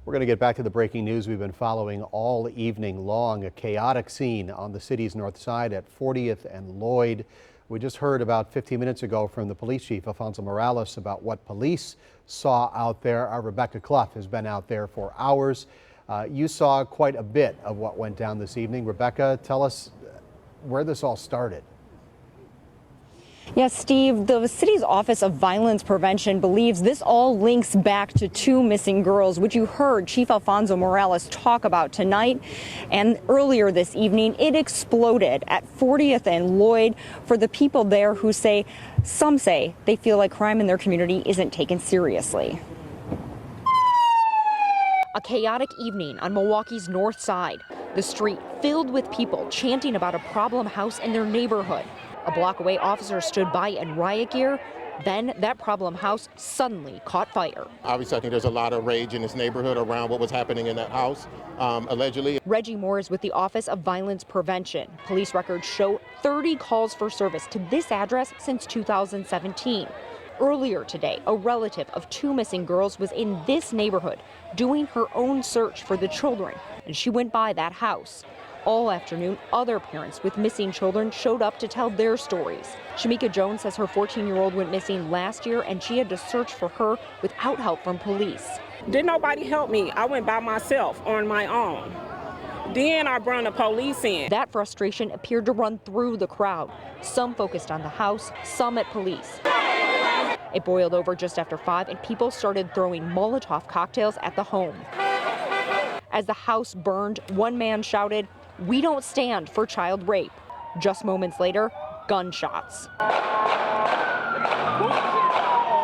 We're going to get back to the breaking news we've been following all evening long. A chaotic scene on the city's north side at 40th and Lloyd. We just heard about 15 minutes ago from the police chief, Alfonso Morales, about what police saw out there. Our Rebecca Clough has been out there for hours. You saw quite a bit of what went down this evening. Rebecca, tell us where this all started. Yes, Steve, the city's Office of Violence Prevention believes this all links back to two missing girls, which you heard Chief Alfonso Morales talk about tonight. And earlier this evening, it exploded at 40th and Lloyd for the people there who say, some say, they feel like crime in their community isn't taken seriously. A chaotic evening on Milwaukee's north side. The street filled with people chanting about a problem house in their neighborhood. A block away, officers stood by in riot gear. Then that problem house suddenly caught fire. Obviously, I think there's a lot of rage in this neighborhood around what was happening in that house, allegedly. Reggie Moore is with the Office of Violence Prevention. Police records show 30 calls for service to this address since 2017. Earlier today, a relative of two missing girls was in this neighborhood doing her own search for the children, and she went by that house. All afternoon, other parents with missing children showed up to tell their stories. Shamika Jones says her 14-year-old went missing last year and she had to search for her without help from police. Didn't nobody help me. I went by myself on my own. Then I brought the police in. That frustration appeared to run through the crowd. Some focused on the house, some at police. It boiled over just after 5 and people started throwing Molotov cocktails at the home. As the house burned, one man shouted, "We don't stand for child rape." Just moments later, gunshots.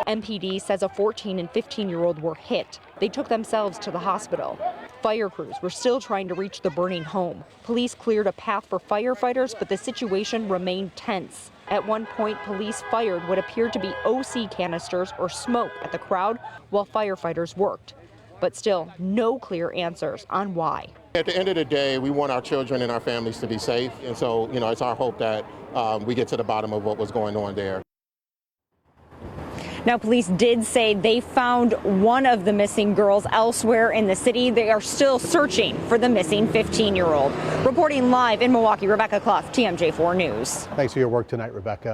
MPD says a 14 and 15-year-old were hit. They took themselves to the hospital. Fire crews were still trying to reach the burning home. Police cleared a path for firefighters, but the situation remained tense. At one point, police fired what appeared to be OC canisters or smoke at the crowd while firefighters worked. But still, no clear answers on why. At the end of the day, we want our children and our families to be safe. And so, it's our hope that we get to the bottom of what was going on there. Now, police did say they found one of the missing girls elsewhere in the city. They are still searching for the missing 15-year-old. Reporting live in Milwaukee, Rebecca Clough, TMJ4 News. Thanks for your work tonight, Rebecca.